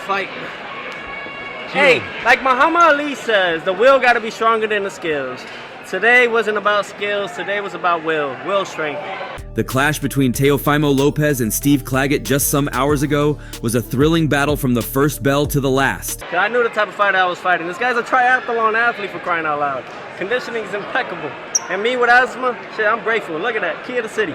Fight. Hey, like Muhammad Ali says, the will got to be stronger than the skills. Today wasn't about skills, today was about will strength. The clash between Teofimo Lopez and Steve Claggett just some hours ago was a thrilling battle from the first bell to the last. I knew the type of fight I was fighting. This guy's a triathlon athlete, for crying out loud. Conditioning is impeccable. And me with asthma, shit, I'm grateful. Look at that, key of the city.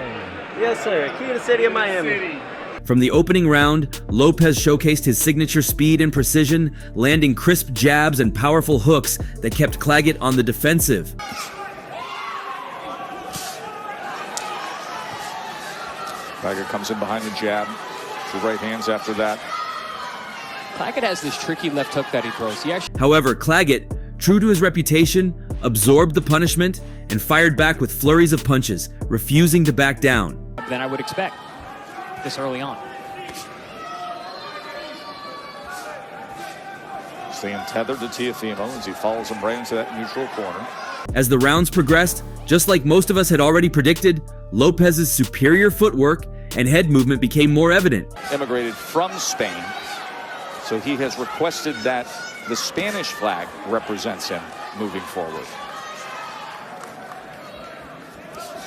Yes, sir, key of the city of Miami. From the opening round, Lopez showcased his signature speed and precision, landing crisp jabs and powerful hooks that kept Claggett on the defensive. Claggett comes in behind the jab, the right hands after that. Claggett has this tricky left hook that he throws. However, Claggett, true to his reputation, absorbed the punishment and fired back with flurries of punches, refusing to back down. Than I would expect this early on. Staying tethered to Teofimo as he follows him right into that neutral corner. As the rounds progressed, just like most of us had already predicted, Lopez's superior footwork and head movement became more evident. Immigrated from Spain, so he has requested that the Spanish flag represents him moving forward.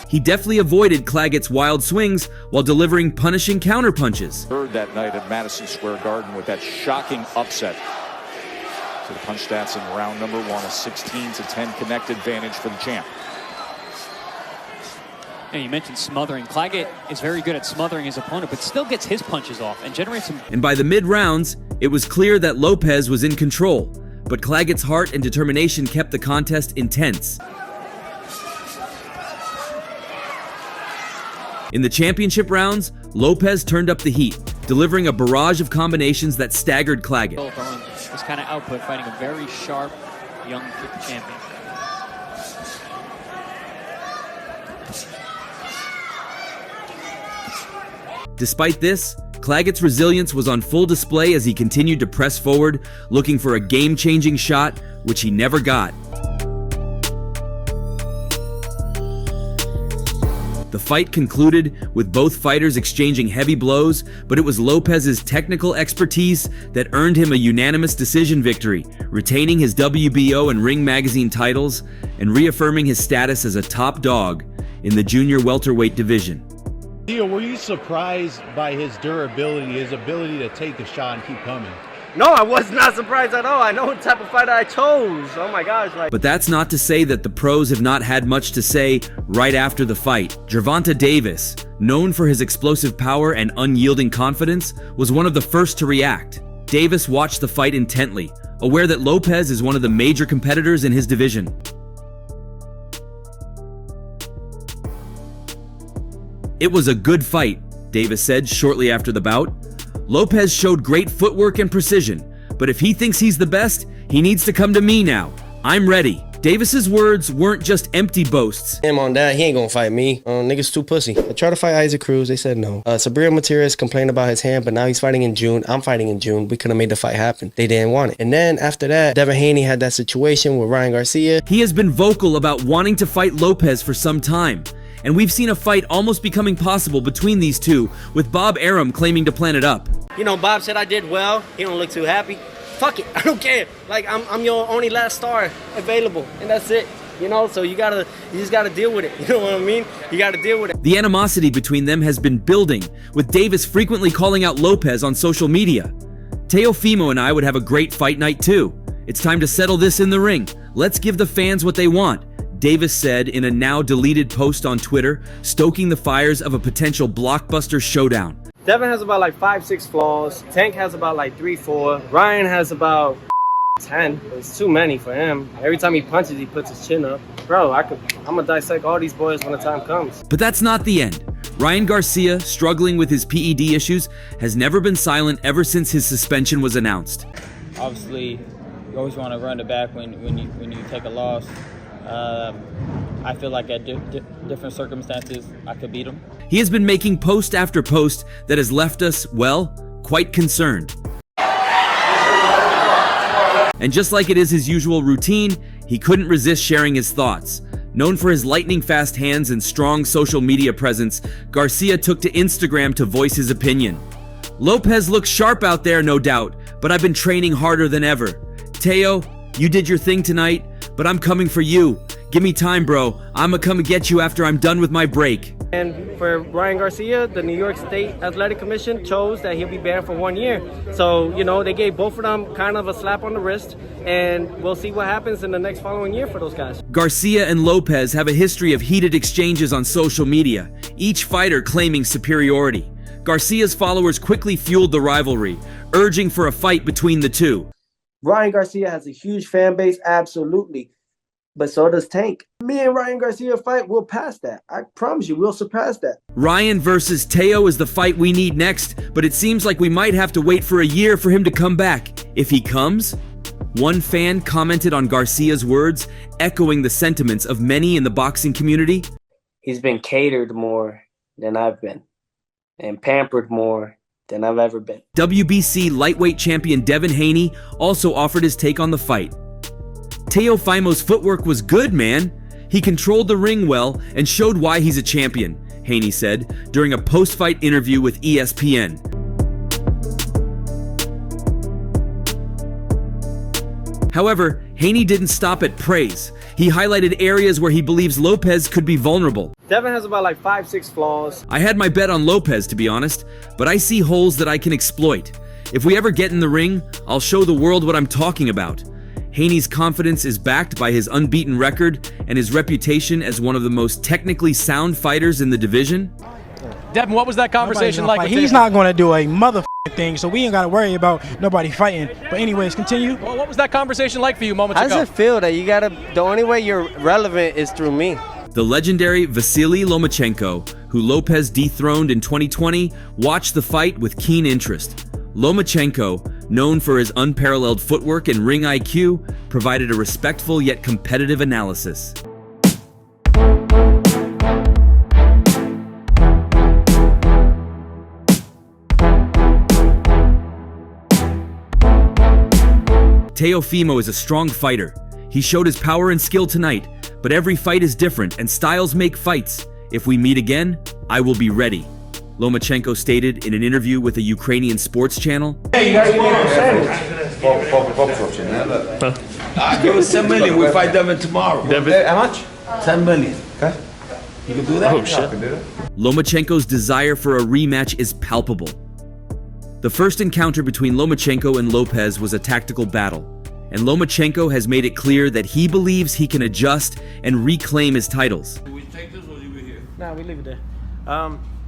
He deftly avoided Claggett's wild swings while delivering punishing counterpunches. Third that night at Madison Square Garden with that shocking upset. So the punch stats in round number one, a 16-10 connect advantage for the champ. And you mentioned smothering. Claggett is very good at smothering his opponent, but still gets his punches off and generates some. And by the mid-rounds, it was clear that Lopez was in control, but Claggett's heart and determination kept the contest intense. In the championship rounds, Lopez turned up the heat, delivering a barrage of combinations that staggered Claggett. This kind of output, fighting a very sharp, young champion. Despite this, Claggett's resilience was on full display as he continued to press forward, looking for a game-changing shot, which he never got. The fight concluded with both fighters exchanging heavy blows, but it was Lopez's technical expertise that earned him a unanimous decision victory, retaining his WBO and Ring Magazine titles and reaffirming his status as a top dog in the junior welterweight division. Theo, were you surprised by his durability, his ability to take a shot and keep coming? No, I was not surprised at all. I know what type of fighter I chose. Oh my gosh. But that's not to say that the pros have not had much to say right after the fight. Deontay Davis, known for his explosive power and unyielding confidence, was one of the first to react. Davis watched the fight intently, aware that Lopez is one of the major competitors in his division. "It was a good fight," Davis said shortly after the bout. "Lopez showed great footwork and precision, but if he thinks he's the best, he needs to come to me now. I'm ready." Davis's words weren't just empty boasts. Him on that, he ain't gonna fight me. Niggas too pussy. I tried to fight Isaac Cruz, they said no. Sabrina Matias complained about his hand, but now he's fighting in June. I'm fighting in June. We could have made the fight happen. They didn't want it. And then after that, Devin Haney had that situation with Ryan Garcia. He has been vocal about wanting to fight Lopez for some time, and we've seen a fight almost becoming possible between these two, with Bob Arum claiming to plan it up. You know, Bob said I did well. He don't look too happy. Fuck it, I don't care. Like, I'm your only last star available, and that's it. You know, so you just gotta deal with it. You know what I mean? You gotta deal with it. The animosity between them has been building, with Davis frequently calling out Lopez on social media. Teofimo and I would have a great fight night too. It's time to settle this in the ring. Let's give the fans what they want, Davis said in a now deleted post on Twitter, stoking the fires of a potential blockbuster showdown. Devin has about like 5-6 flaws. Tank has about like 3-4. Ryan has about 10. It's too many for him. Every time he punches, he puts his chin up. Bro, I'm gonna dissect all these boys when the time comes. But that's not the end. Ryan Garcia, struggling with his PED issues, has never been silent ever since his suspension was announced. Obviously, you always want to run it back when you take a loss. I feel like at different circumstances, I could beat him. He has been making post after post that has left us, well, quite concerned. And just like it is his usual routine, he couldn't resist sharing his thoughts. Known for his lightning-fast hands and strong social media presence, Garcia took to Instagram to voice his opinion. Lopez looks sharp out there, no doubt, but I've been training harder than ever. Teo, you did your thing tonight, but I'm coming for you. Give me time, bro. I'ma come and get you after I'm done with my break. And for Ryan Garcia, the New York State Athletic Commission chose that he'll be banned for 1 year. So, you know, they gave both of them kind of a slap on the wrist, and we'll see what happens in the next following year for those guys. Garcia and Lopez have a history of heated exchanges on social media, each fighter claiming superiority. Garcia's followers quickly fueled the rivalry, urging for a fight between the two. Ryan Garcia has a huge fan base, absolutely. But so does Tank. Me and Ryan Garcia fight, we'll pass that. I promise you, we'll surpass that. Ryan versus Teo is the fight we need next, but it seems like we might have to wait for a year for him to come back. If he comes? One fan commented on Garcia's words, echoing the sentiments of many in the boxing community. He's been catered more than I've been, and pampered more than I've ever been. WBC lightweight champion Devin Haney also offered his take on the fight. Teofimo's footwork was good, man. He controlled the ring well and showed why he's a champion, Haney said during a post-fight interview with ESPN. However, Haney didn't stop at praise. He highlighted areas where he believes Lopez could be vulnerable. Devin has about like 5-6 flaws. I had my bet on Lopez, to be honest, but I see holes that I can exploit. If we ever get in the ring, I'll show the world what I'm talking about. Haney's confidence is backed by his unbeaten record and his reputation as one of the most technically sound fighters in the division. Devin, what was that conversation like? He's not going to do a motherfucking thing, so we ain't got to worry about nobody fighting. But anyways, continue. Well, what was that conversation like for you moments ago? How does it feel that the only way you're relevant is through me? The legendary Vasyl Lomachenko, who Lopez dethroned in 2020, watched the fight with keen interest. Lomachenko, known for his unparalleled footwork and ring IQ, provided a respectful yet competitive analysis. Teofimo is a strong fighter. He showed his power and skill tonight, but every fight is different and styles make fights. If we meet again, I will be ready, Lomachenko stated in an interview with a Ukrainian sports channel. Hey, you gotta give me a percentage. Give us 10 million, we fight Devin tomorrow. Devin? How much? 10 million. Okay. You can do that? Oh, shit. I can do that. Lomachenko's desire for a rematch is palpable. The first encounter between Lomachenko and Lopez was a tactical battle, and Lomachenko has made it clear that he believes he can adjust and reclaim his titles. Do we take this or leave it here? Nah, we leave it there.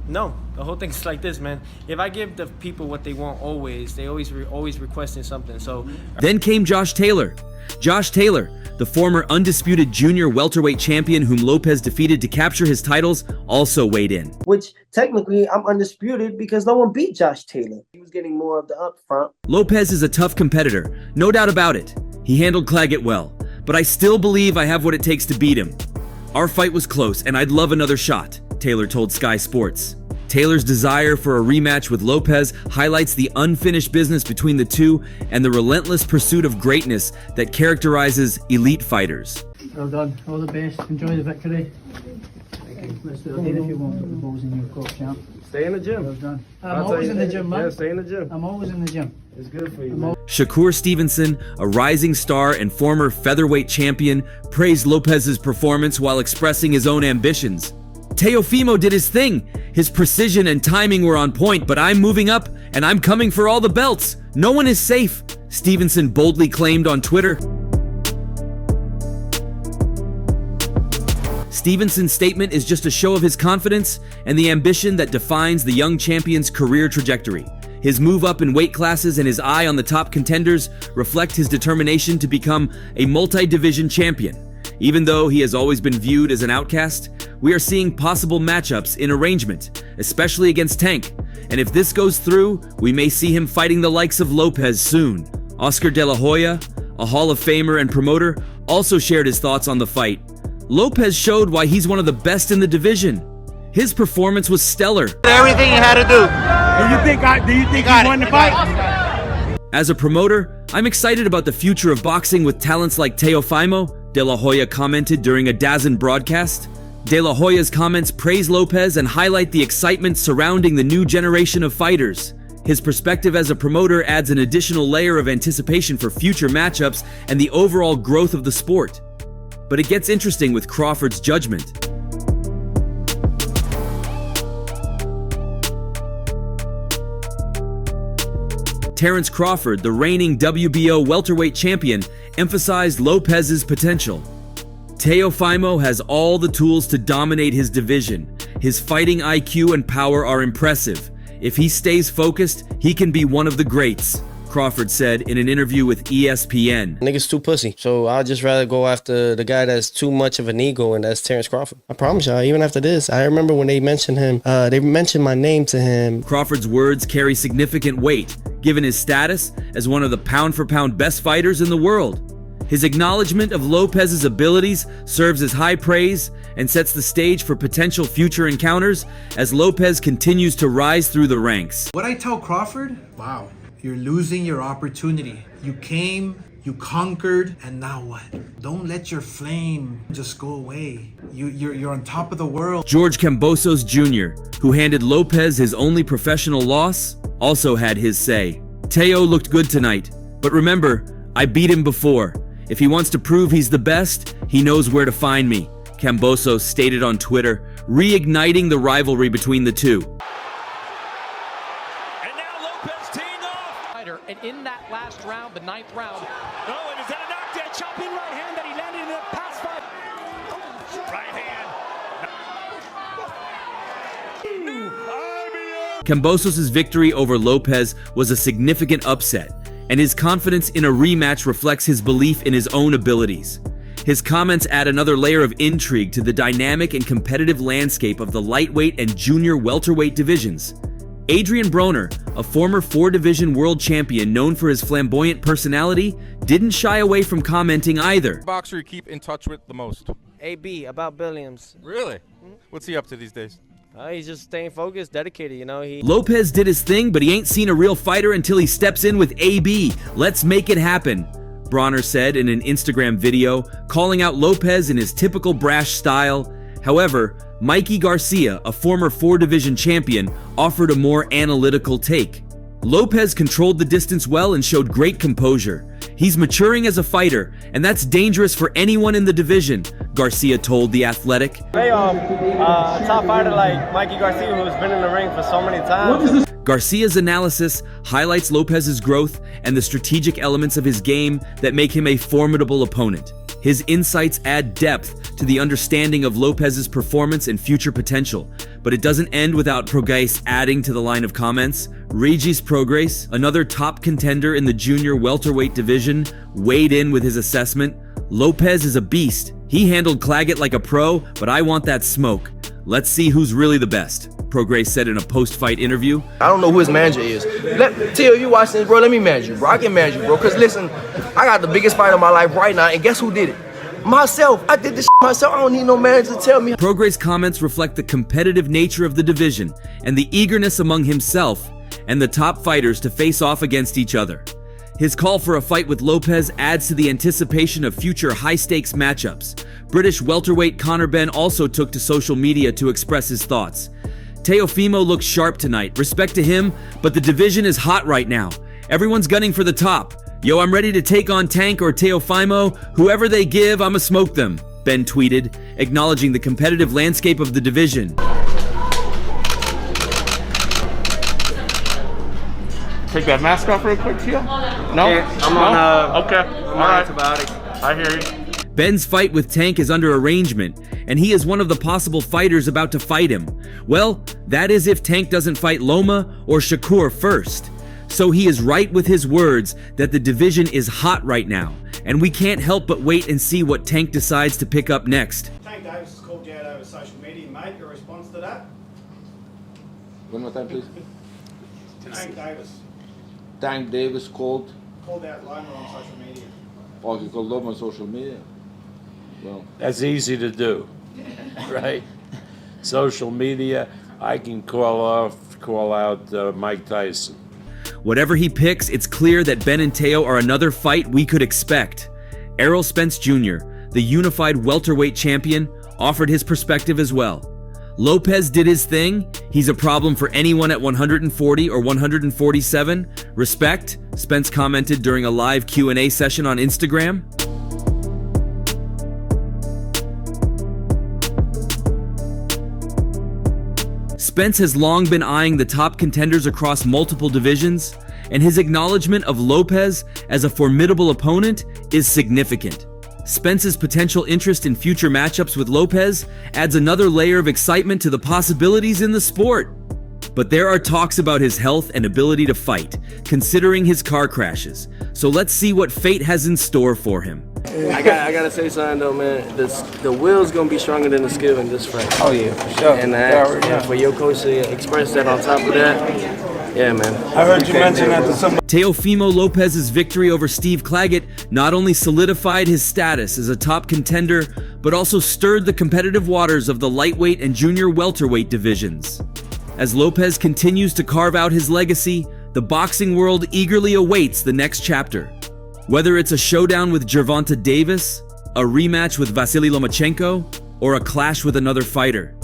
No, the whole thing's like this, man. If I give the people what they want always, they always requesting something, so. Then came Josh Taylor. Josh Taylor, the former undisputed junior welterweight champion whom Lopez defeated to capture his titles, also weighed in. Which technically I'm undisputed because no one beat Josh Taylor. He was getting more of the up front. Lopez is a tough competitor, no doubt about it. He handled Claggett well, but I still believe I have what it takes to beat him. Our fight was close and I'd love another shot, Taylor told Sky Sports. Taylor's desire for a rematch with Lopez highlights the unfinished business between the two and the relentless pursuit of greatness that characterizes elite fighters. Well done. All the best. Enjoy the victory. Let's do it if you want to put the balls in your court, champ. Stay in the gym. Well done. I'm always in the gym, man. Yeah, stay in the gym. I'm always in the gym. It's good for you, man. Shakur Stevenson, a rising star and former featherweight champion, praised Lopez's performance while expressing his own ambitions. Teofimo did his thing. His precision and timing were on point, but I'm moving up and I'm coming for all the belts, No one is safe, Stevenson boldly claimed on Twitter. Stevenson's statement is just a show of his confidence and the ambition that defines the young champion's career trajectory. His move up in weight classes and his eye on the top contenders reflect his determination to become a multi-division champion. Even though he has always been viewed as an outcast, we are seeing possible matchups in arrangement, especially against Tank. And if this goes through, we may see him fighting the likes of Lopez soon. Oscar De La Hoya, a Hall of Famer and promoter, also shared his thoughts on the fight. Lopez showed why he's one of the best in the division. His performance was stellar. Everything he had to do. Do you think he won the fight? As a promoter, I'm excited about the future of boxing with talents like Teofimo, De La Hoya commented during a DAZN broadcast. De La Hoya's comments praise Lopez and highlight the excitement surrounding the new generation of fighters. His perspective as a promoter adds an additional layer of anticipation for future matchups and the overall growth of the sport. But it gets interesting with Crawford's judgment. Terence Crawford, the reigning WBO welterweight champion, emphasized Lopez's potential. Teofimo has all the tools to dominate his division. His fighting IQ and power are impressive. If he stays focused, he can be one of the greats, Crawford said in an interview with ESPN. Niggas too pussy. So I'd just rather go after the guy that's too much of an ego, and that's Terence Crawford. I promise y'all, even after this, I remember when they mentioned him, they mentioned my name to him. Crawford's words carry significant weight, given his status as one of the pound-for-pound best fighters in the world. His acknowledgement of Lopez's abilities serves as high praise and sets the stage for potential future encounters as Lopez continues to rise through the ranks. What I tell Crawford, wow, you're losing your opportunity. You came, you conquered, and now what? Don't let your flame just go away. You're on top of the world. George Kambosos Jr., who handed Lopez his only professional loss, also had his say. Teo looked good tonight, but remember, I beat him before. If he wants to prove he's the best, he knows where to find me, Kambosos stated on Twitter, reigniting the rivalry between the two. And now Lopez teeing off. And in that last round, the 9th round. Oh, and is that a knockdown? Chopping right hand that he landed in the past fight. Right hand. Kambosos' victory over Lopez was a significant upset, and his confidence in a rematch reflects his belief in his own abilities. His comments add another layer of intrigue to the dynamic and competitive landscape of the lightweight and junior welterweight divisions. Adrian Broner, a former 4-division world champion known for his flamboyant personality, didn't shy away from commenting either. Boxer you keep in touch with the most? AB, about Billiams. Really? What's he up to these days? He's just staying focused, dedicated, you know. Lopez did his thing, but he ain't seen a real fighter until he steps in with AB. Let's make it happen, Bronner said in an Instagram video, calling out Lopez in his typical brash style. However, Mikey Garcia, a former 4-division champion, offered a more analytical take. Lopez controlled the distance well and showed great composure. He's maturing as a fighter, and that's dangerous for anyone in the division, Garcia told The Athletic. Hey, top fighter like Mikey Garcia, who's been in the ring for so many times. Garcia's analysis highlights Lopez's growth and the strategic elements of his game that make him a formidable opponent. His insights add depth to the understanding of Lopez's performance and future potential, but it doesn't end without Prograis adding to the line of comments. Regis Prograis, another top contender in the junior welterweight division, weighed in with his assessment. Lopez is a beast. He handled Claggett like a pro, but I want that smoke. Let's see who's really the best, Prograis said in a post-fight interview. I don't know who his manager is. Tell you watching this, bro, let me manage you, bro. I can manage you, bro. Because listen, I got the biggest fight of my life right now, and guess who did it? Myself. I did this myself. I don't need no manager to tell me. Prograis' comments reflect the competitive nature of the division and the eagerness among himself and the top fighters to face off against each other. His call for a fight with Lopez adds to the anticipation of future high-stakes matchups. British welterweight Conor Benn also took to social media to express his thoughts. Teofimo looks sharp tonight, respect to him, but the division is hot right now. Everyone's gunning for the top. Yo, I'm ready to take on Tank or Teofimo. Whoever they give, I'ma smoke them, Ben tweeted, acknowledging the competitive landscape of the division. take that mask off real quick, Tio? No? Yeah, I'm on, okay. I'm All on right. antibiotics. I hear you. Ben's fight with Tank is under arrangement, and he is one of the possible fighters about to fight him. Well, that is if Tank doesn't fight Loma or Shakur first. So he is right with his words that the division is hot right now, and we can't help but wait and see what Tank decides to pick up next. Tank Davis has called you out over social media, mate. Your response to that? One more time, please. Tank Davis Tank Davis called. called out Loma on social media. Oh, he called Loma on social media. Well, that's easy to do, right? Social media, I can call out Mike Tyson. Whatever he picks, it's clear that Ben and Teo are another fight we could expect. Errol Spence Jr., the unified welterweight champion, offered his perspective as well. Lopez did his thing. He's a problem for anyone at 140 or 147. Respect, Spence commented during a live Q&A session on Instagram. Spence has long been eyeing the top contenders across multiple divisions, and his acknowledgement of Lopez as a formidable opponent is significant. Spence's potential interest in future matchups with Lopez adds another layer of excitement to the possibilities in the sport. But there are talks about his health and ability to fight, considering his car crashes. So let's see what fate has in store for him. I gotta say something though, man. The will's gonna be stronger than the skill in this fight. Oh yeah, for sure. And for your coach to express that on top of that, yeah, man. I heard you mention that to somebody. Teofimo Lopez's victory over Steve Claggett not only solidified his status as a top contender, but also stirred the competitive waters of the lightweight and junior welterweight divisions. As Lopez continues to carve out his legacy, the boxing world eagerly awaits the next chapter. Whether it's a showdown with Deontay Davis, a rematch with Vasyl Lomachenko, or a clash with another fighter.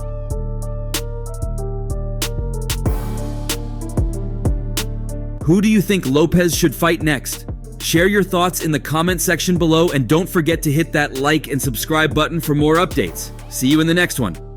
Who do you think Lopez should fight next? Share your thoughts in the comment section below, and don't forget to hit that like and subscribe button for more updates. See you in the next one.